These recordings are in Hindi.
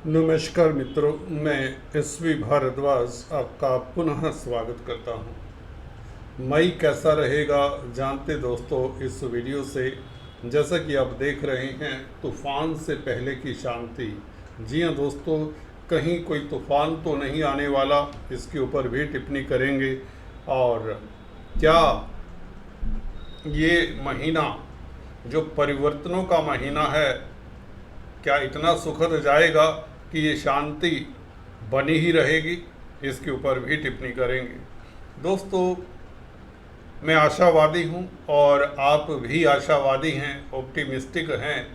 नमस्कार मित्रों, मैं एसवी भारद्वाज आपका पुनः स्वागत करता हूं। मई कैसा रहेगा जानते दोस्तों इस वीडियो से। जैसा कि आप देख रहे हैं, तूफान से पहले की शांति। जी हाँ दोस्तों, कहीं कोई तूफान तो नहीं आने वाला, इसके ऊपर भी टिप्पणी करेंगे। और क्या ये महीना जो परिवर्तनों का महीना है, क्या इतना सुखद जाएगा कि ये शांति बनी ही रहेगी, इसके ऊपर भी टिप्पणी करेंगे। दोस्तों, मैं आशावादी हूँ और आप भी आशावादी हैं, ऑप्टिमिस्टिक हैं।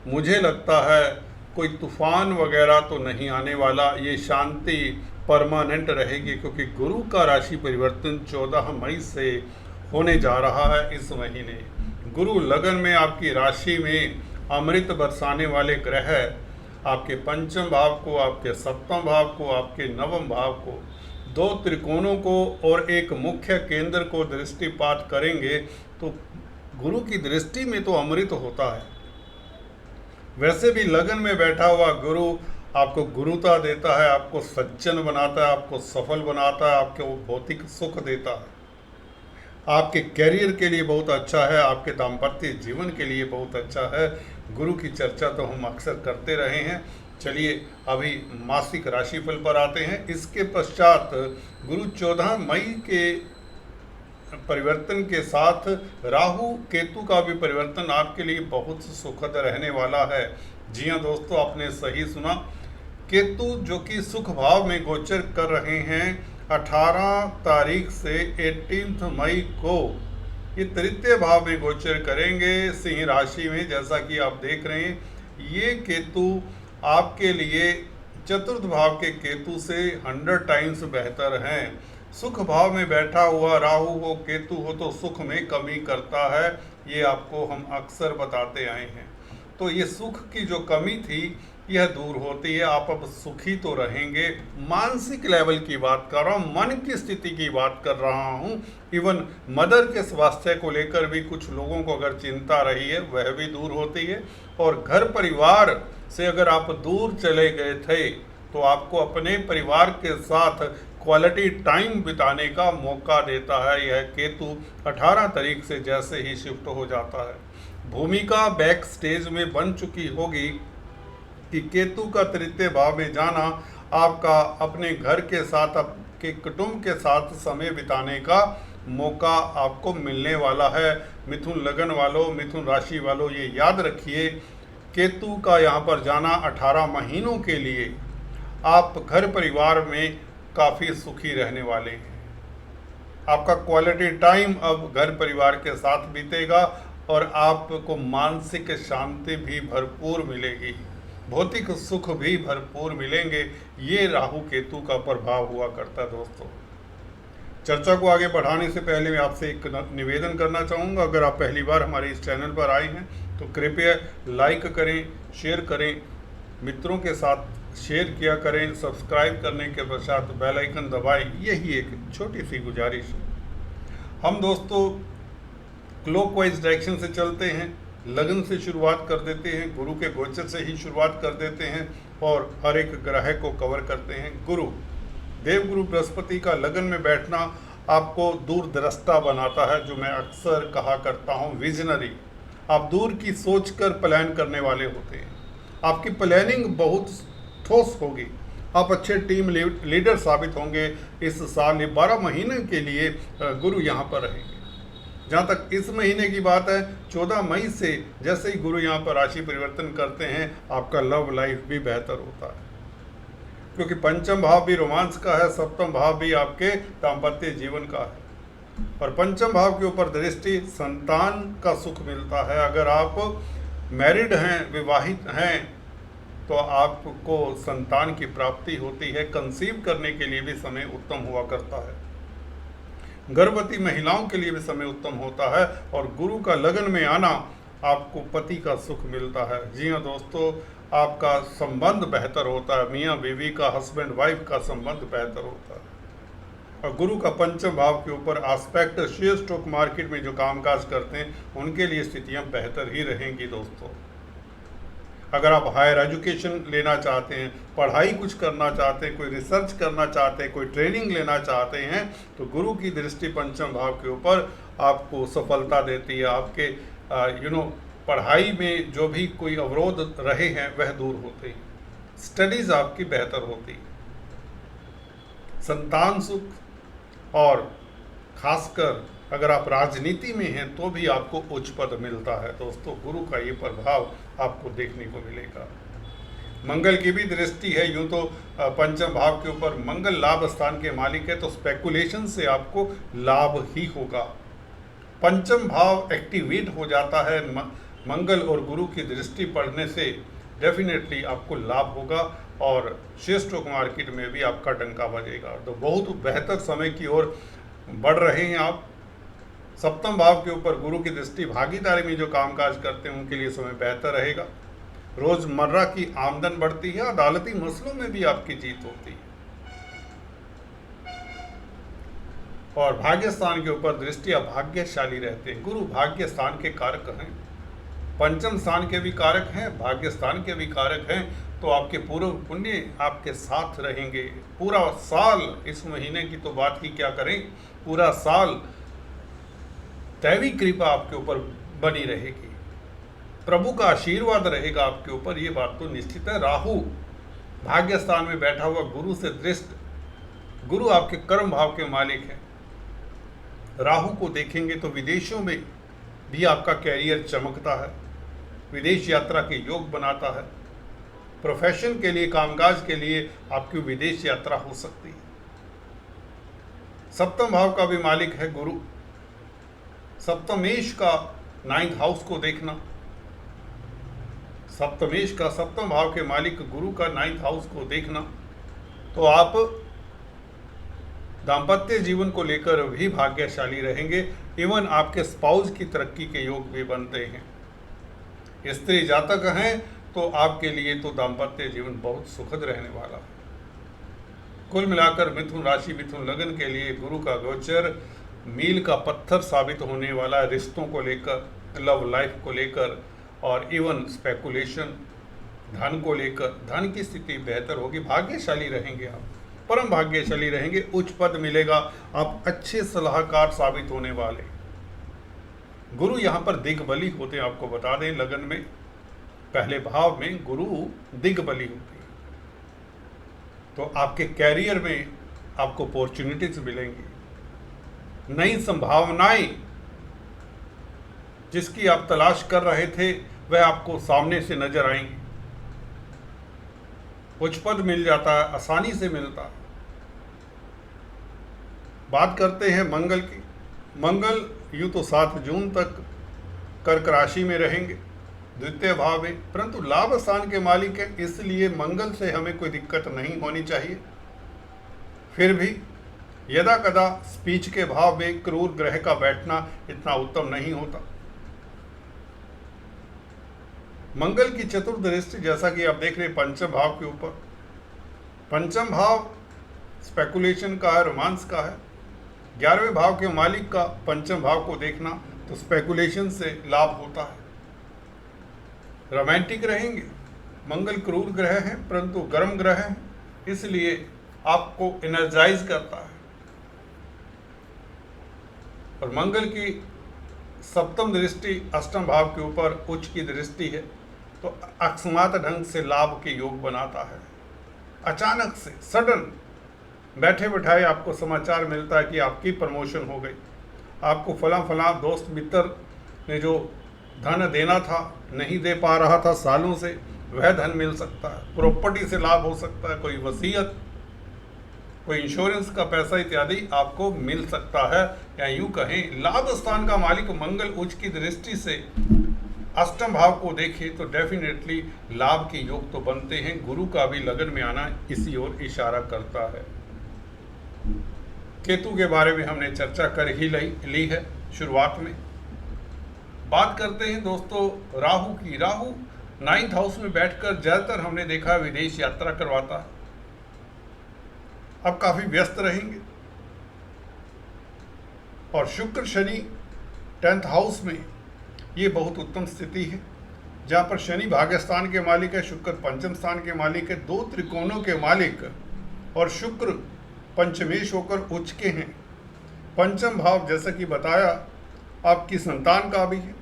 मुझे लगता है कोई तूफान वगैरह तो नहीं आने वाला, ये शांति परमानेंट रहेगी, क्योंकि गुरु का राशि परिवर्तन 14 मई से होने जा रहा है। इस महीने गुरु लगन में, आपकी राशि में अमृत बरसाने वाले ग्रह आपके पंचम भाव को, आपके सप्तम भाव को, आपके नवम भाव को, दो त्रिकोणों को और एक मुख्य केंद्र को दृष्टिपात करेंगे। तो गुरु की दृष्टि में तो अमृत होता है। वैसे भी लगन में बैठा हुआ गुरु आपको गुरुता देता है, आपको सज्जन बनाता है, आपको सफल बनाता है, आपको भौतिक सुख देता है, आपके कैरियर के लिए बहुत अच्छा है, आपके दाम्पत्य जीवन के लिए बहुत अच्छा है। गुरु की चर्चा तो हम अक्सर करते रहे हैं। चलिए अभी मासिक राशिफल पर आते हैं। इसके पश्चात गुरु 14 मई के परिवर्तन के साथ राहु केतु का भी परिवर्तन आपके लिए बहुत सुखद रहने वाला है। जी हाँ दोस्तों, आपने सही सुना। केतु जो कि सुख भाव में गोचर कर रहे हैं 18 तारीख से 18 मई को, ये तृतीय भाव में गोचर करेंगे सिंह राशि में। जैसा कि आप देख रहे हैं, ये केतु आपके लिए चतुर्थ भाव के केतु से 100 टाइम्स बेहतर हैं। सुख भाव में बैठा हुआ राहु हो, केतु हो, तो सुख में कमी करता है। ये आपको हम अक्सर बताते आए हैं। तो ये सुख की जो कमी थी, यह दूर होती है। आप अब सुखी तो रहेंगे। मानसिक लेवल की बात कर रहा हूँ, मन की स्थिति की बात कर रहा हूँ। इवन मदर के स्वास्थ्य को लेकर भी कुछ लोगों को अगर चिंता रही है, वह भी दूर होती है। और घर परिवार से अगर आप दूर चले गए थे, तो आपको अपने परिवार के साथ क्वालिटी टाइम बिताने का मौका देता है यह केतु 18 तारीख से जैसे ही शिफ्ट हो जाता है। भूमिका बैक स्टेज में बन चुकी होगी कि केतु का तृतीय भाव में जाना आपका अपने घर के साथ, आपके कुटुंब के साथ समय बिताने का मौका आपको मिलने वाला है। मिथुन लगन वालों, मिथुन राशि वालों, ये याद रखिए, केतु का यहाँ पर जाना 18 महीनों के लिए आप घर परिवार में काफ़ी सुखी रहने वाले हैं। आपका क्वालिटी टाइम अब घर परिवार के साथ बीतेगा और आपको मानसिक शांति भी भरपूर मिलेगी, भौतिक सुख भी भरपूर मिलेंगे। ये राहु केतु का प्रभाव हुआ करता है। दोस्तों, चर्चा को आगे बढ़ाने से पहले मैं आपसे एक निवेदन करना चाहूँगा। अगर आप पहली बार हमारे इस चैनल पर आए हैं तो कृपया लाइक करें, शेयर करें, मित्रों के साथ शेयर किया करें, सब्सक्राइब करने के पश्चात बेल आइकन दबाएं। यही एक छोटी सी गुजारिश है। हम दोस्तों क्लॉकवाइज डायरेक्शन से चलते हैं, लगन से शुरुआत कर देते हैं, गुरु के गोचर से ही शुरुआत कर देते हैं और हर एक ग्रह को कवर करते हैं। गुरु, देवगुरु बृहस्पति का लगन में बैठना आपको दूरदृष्टा बनाता है, जो मैं अक्सर कहा करता हूँ, विजनरी। आप दूर की सोच कर प्लान करने वाले होते हैं। आपकी प्लानिंग बहुत ठोस होगी। आप अच्छे टीम लीडर साबित होंगे। इस साल ये 12 महीने के लिए गुरु यहाँ पर रहेंगे। जहाँ तक इस महीने की बात है, 14 मई से जैसे ही गुरु यहाँ पर राशि परिवर्तन करते हैं, आपका लव लाइफ भी बेहतर होता है, क्योंकि पंचम भाव भी रोमांस का है, सप्तम भाव भी आपके दाम्पत्य जीवन का है और पंचम भाव के ऊपर दृष्टि, संतान का सुख मिलता है। अगर आप मैरिड हैं, विवाहित हैं, तो आपको संतान की प्राप्ति होती है। कंसीव करने के लिए भी समय उत्तम हुआ करता है। गर्भवती महिलाओं के लिए भी समय उत्तम होता है। और गुरु का लगन में आना आपको पति का सुख मिलता है। जी हाँ दोस्तों, आपका संबंध बेहतर होता है। मियाँ बीवी का, हस्बैंड वाइफ का संबंध बेहतर होता है। और गुरु का पंचम भाव के ऊपर एस्पेक्ट, शेयर स्टॉक मार्केट में जो कामकाज करते हैं, उनके लिए स्थितियाँ बेहतर ही रहेंगी दोस्तों। अगर आप हायर एजुकेशन लेना चाहते हैं, पढ़ाई कुछ करना चाहते हैं, कोई रिसर्च करना चाहते हैं, कोई ट्रेनिंग लेना चाहते हैं, तो गुरु की दृष्टि पंचम भाव के ऊपर आपको सफलता देती है। आपके पढ़ाई में जो भी कोई अवरोध रहे हैं वह दूर होते हैं, स्टडीज आपकी बेहतर होती, संतान सुख, और खासकर अगर आप राजनीति में हैं तो भी आपको उच्च पद मिलता है। दोस्तों, गुरु का ये प्रभाव आपको देखने को मिलेगा। मंगल की भी दृष्टि है, यूं तो पंचम भाव के ऊपर मंगल लाभ स्थान के मालिक है, तो स्पेकुलेशन से आपको लाभ ही होगा। पंचम भाव एक्टिवेट हो जाता है मंगल और गुरु की दृष्टि पड़ने से, डेफिनेटली आपको लाभ होगा और शेयर स्टॉक मार्केट में भी आपका डंका बजेगा। तो बहुत बेहतर समय की ओर बढ़ रहे हैं आप। सप्तम भाव के ऊपर गुरु की दृष्टि, भागीदारी में जो कामकाज करते हैं उनके लिए समय बेहतर रहेगा। रोजमर्रा की आमदन बढ़ती है, अदालती मसलों में भी आपकी जीत होती है। और भाग्य स्थान के ऊपर दृष्टि, आप भाग्यशाली रहते हैं। गुरु भाग्य स्थान के कारक हैं, पंचम स्थान के भी कारक हैं, भाग्य स्थान के भी कारक हैं, तो आपके पूर्व पुण्य आपके साथ रहेंगे पूरा साल। इस महीने की तो बात ही क्या करें, पूरा साल दैवी कृपा आपके ऊपर बनी रहेगी, प्रभु का आशीर्वाद रहेगा आपके ऊपर, ये बात तो निश्चित है। राहु भाग्य स्थान में बैठा हुआ गुरु से दृष्ट, गुरु आपके कर्म भाव के मालिक हैं। राहु को देखेंगे तो विदेशों में भी आपका कैरियर चमकता है, विदेश यात्रा के योग बनाता है। प्रोफेशन के लिए, कामकाज के लिए आपकी विदेश यात्रा हो सकती है। सप्तम भाव का भी मालिक है गुरु, सप्तमेश का 9th हाउस को देखना, सप्तमेश का सप्तम भाव के मालिक गुरु का 9th हाउस को देखना, तो आप दाम्पत्य जीवन को लेकर भी भाग्यशाली रहेंगे। इवन आपके स्पाउस की तरक्की के योग भी बनते हैं। स्त्री जातक हैं तो आपके लिए तो दाम्पत्य जीवन बहुत सुखद रहने वाला है। कुल मिलाकर मिथुन राशि, मिथुन लगन के लिए गुरु का गोचर मील का पत्थर साबित होने वाला है, रिश्तों को लेकर, लव लाइफ को लेकर, और इवन स्पेकुलेशन, धन को लेकर। धन की स्थिति बेहतर होगी, भाग्यशाली रहेंगे आप, परम भाग्यशाली रहेंगे, उच्च पद मिलेगा, आप अच्छे सलाहकार साबित होने वाले। गुरु यहाँ पर दिग्बली होते हैं, आपको बता दें, लगन में पहले भाव में गुरु दिग्बली होते हैं, तो आपके कैरियर में आपको अपॉर्चुनिटीज मिलेंगी, नई संभावनाएं जिसकी आप तलाश कर रहे थे वह आपको सामने से नजर आएंगी। उच्च पद मिल जाता है, आसानी से मिलता है। बात करते हैं मंगल की। मंगल यूँ तो 7 जून तक कर्क राशि में रहेंगे, द्वितीय भाव में, परंतु लाभ स्थान के मालिक हैं, इसलिए मंगल से हमें कोई दिक्कत नहीं होनी चाहिए। फिर भी यदा कदा स्पीच के भाव में क्रूर ग्रह का बैठना इतना उत्तम नहीं होता। मंगल की चतुर्थ दृष्टि, जैसा कि आप देख रहे हैं, पंचम भाव के ऊपर। पंचम भाव स्पेकुलेशन का है, रोमांस का है। 11वें भाव के मालिक का पंचम भाव को देखना तो स्पेकुलेशन से लाभ होता है, रोमांटिक रहेंगे। मंगल क्रूर ग्रह है परंतु गर्म ग्रह है, इसलिए आपको एनर्जाइज करता है। और मंगल की सप्तम दृष्टि अष्टम भाव के ऊपर उच्च की दृष्टि है, तो अकस्मात ढंग से लाभ के योग बनाता है। अचानक से सडन बैठे बिठाए आपको समाचार मिलता है कि आपकी प्रमोशन हो गई, आपको फला दोस्त मित्र ने जो धन देना था नहीं दे पा रहा था सालों से, वह धन मिल सकता है। प्रॉपर्टी से लाभ हो सकता है, कोई वसीयत, कोई इंश्योरेंस का पैसा इत्यादि आपको मिल सकता है। या यूं कहें, लाभ स्थान का मालिक मंगल उच्च की दृष्टि से अष्टम भाव को देखे तो डेफिनेटली लाभ के योग तो बनते हैं। गुरु का भी लगन में आना इसी ओर इशारा करता है। केतु के बारे में हमने चर्चा कर ही ली है शुरुआत में। बात करते हैं दोस्तों राहु की। राहु 9th हाउस में बैठकर ज्यादातर हमने देखा विदेश यात्रा करवाता है। अब काफी व्यस्त रहेंगे। और शुक्र शनि 10th हाउस में, ये बहुत उत्तम स्थिति है। जहाँ पर शनि भाग्य स्थान के मालिक है, शुक्र पंचम स्थान के मालिक है, दो त्रिकोणों के मालिक, और शुक्र पंचमेश होकर उच्च के हैं। पंचम भाव जैसा कि बताया आपकी संतान का भी है।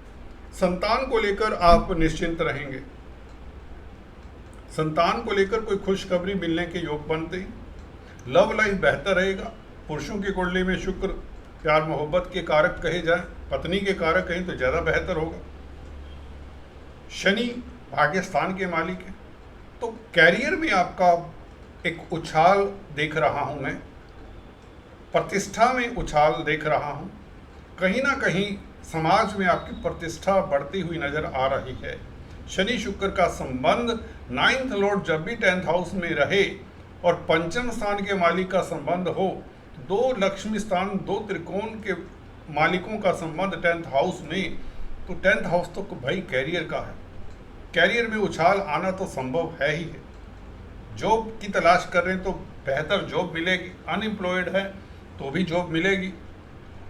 संतान को लेकर आप निश्चिंत रहेंगे। संतान को लेकर कोई खुशखबरी मिलने के योग बनते हैं। लव लाइफ बेहतर रहेगा। पुरुषों की कुंडली में शुक्र प्यार मोहब्बत के कारक कहे जाए, पत्नी के कारक कहें तो ज़्यादा बेहतर होगा। शनि भाग्य स्थान के मालिक है, तो कैरियर में आपका एक उछाल देख रहा हूं मैं, प्रतिष्ठा में उछाल देख रहा हूं। कहीं ना कहीं समाज में आपकी प्रतिष्ठा बढ़ती हुई नजर आ रही है। शनि शुक्र का संबंध 9th लॉर्ड जब भी 10th हाउस में रहे और पंचम स्थान के मालिक का संबंध हो, दो लक्ष्मी स्थान, दो त्रिकोण के मालिकों का संबंध 10th हाउस में, तो 10th हाउस तो भाई कैरियर का है। कैरियर में उछाल आना तो संभव है ही है। जॉब की तलाश कर रहे हैं तो बेहतर जॉब मिलेगी, अनएम्प्लॉयड है तो भी जॉब मिलेगी,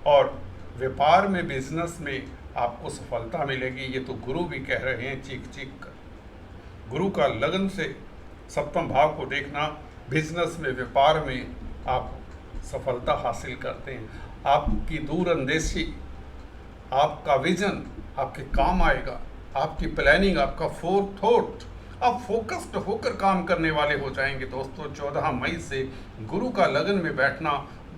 और व्यापार में, बिजनेस में आपको सफलता मिलेगी। ये तो गुरु भी कह रहे हैं चीख चीख कर। गुरु का लगन से सप्तम भाव को देखना, बिजनेस में, व्यापार में आप सफलता हासिल करते हैं। आपकी दूरअंदेशी, आपका विजन आपके काम आएगा, आपकी प्लानिंग, आपका फोरथॉट, आप फोकस्ड होकर काम करने वाले हो जाएंगे। दोस्तों 14 मई से गुरु का लगन में बैठना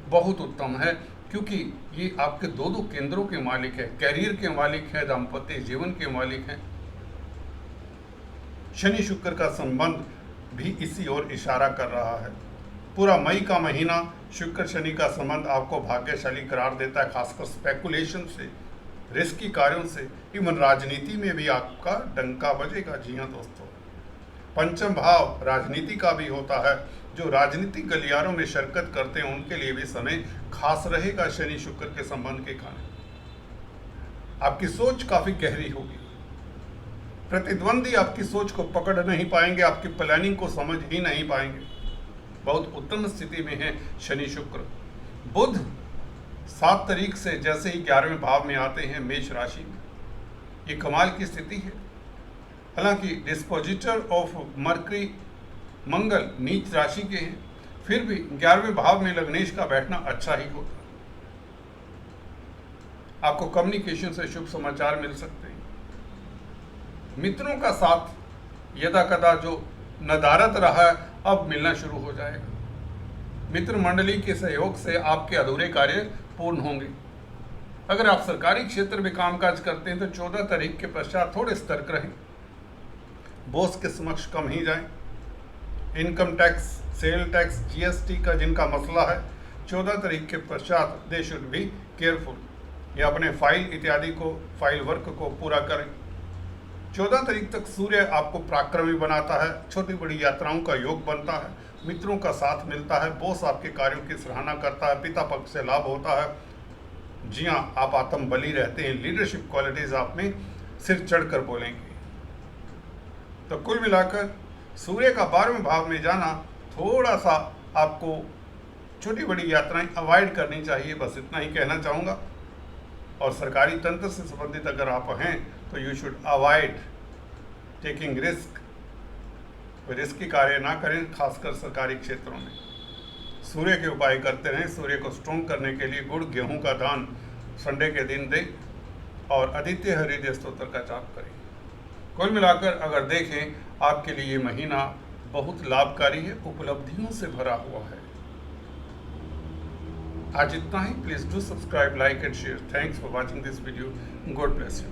बहुत उत्तम है, क्योंकि ये आपके दो केंद्रों के मालिक है, कैरियर के मालिक है, दाम्पत्य जीवन के मालिक हैं। शनि शुक्र का संबंध भी इसी ओर इशारा कर रहा है। पूरा मई का महीना शुक्र शनि का संबंध आपको भाग्यशाली करार देता है, खासकर स्पेकुलेशन से, रिस्की कार्यों से, इवन राजनीति में भी आपका डंका बजेगा। जी हाँ दोस्तों, पंचम भाव राजनीति का भी होता है। जो राजनीतिक गलियारों में शिरकत करते हैं उनके लिए भी समय खास रहेगा शनि शुक्र के संबंध के कारण। आपकी सोच काफी गहरी होगी। प्रतिद्वंदी आपकी सोच को पकड़ नहीं पाएंगे, आपकी प्लानिंग को समझ ही नहीं पाएंगे। बहुत उत्तम स्थिति में है शनि शुक्र। बुध 7 तारीख से जैसे ही 11वें भाव में आते हैं मेष राशि में, ये कमाल की स्थिति है। हालांकि डिस्पोजिटर ऑफ मरकरी मंगल नीच राशि के हैं, फिर भी 11वें भाव में लग्नेश का बैठना अच्छा ही होता है। आपको कम्युनिकेशन से शुभ समाचार मिल सकते हैं। मित्रों का साथ यदा कदा जो नदारत रहा है अब मिलना शुरू हो जाएगा। मित्र मंडली के सहयोग से आपके अधूरे कार्य पूर्ण होंगे। अगर आप सरकारी क्षेत्र में कामकाज करते हैं तो 14 तारीख के पश्चात थोड़े सतर्क रहें, बॉस के समक्ष कम ही जाएं। Income tax, sale tax, GST का जिनका मसला है 14 तारीख के पश्चात दे शुड बी केयरफुल, या अपने फाइल इत्यादि को, फाइल वर्क को पूरा करें। 14 तारीख तक सूर्य आपको पराक्रमी बनाता है, छोटी बड़ी यात्राओं का योग बनता है, मित्रों का साथ मिलता है, बॉस आपके कार्यों की सराहना करता है, पिता पक्ष से लाभ होता है। जी हाँ, आप आत्म बली रहते हैं, लीडरशिप क्वालिटीज आप में सिर चढ़कर बोलेंगे। तो कुल मिलाकर सूर्य का 12वें भाव में जाना, थोड़ा सा आपको छोटी बड़ी यात्राएं अवॉइड करनी चाहिए, बस इतना ही कहना चाहूँगा। और सरकारी तंत्र से संबंधित अगर आप हैं तो you should avoid taking risk, risky कार्य ना करें, खासकर सरकारी क्षेत्रों में। सूर्य के उपाय करते रहें। सूर्य को स्ट्रॉन्ग करने के लिए गुड़ गेहूं का दान संडे के दिन दें और आदित्य हृदय स्तोत्र का जाप करें। कुल मिलाकर अगर देखें आपके लिए ये महीना बहुत लाभकारी है, उपलब्धियों से भरा हुआ है। आज इतना ही। Please do subscribe, like and share. Thanks for watching this video. God bless you.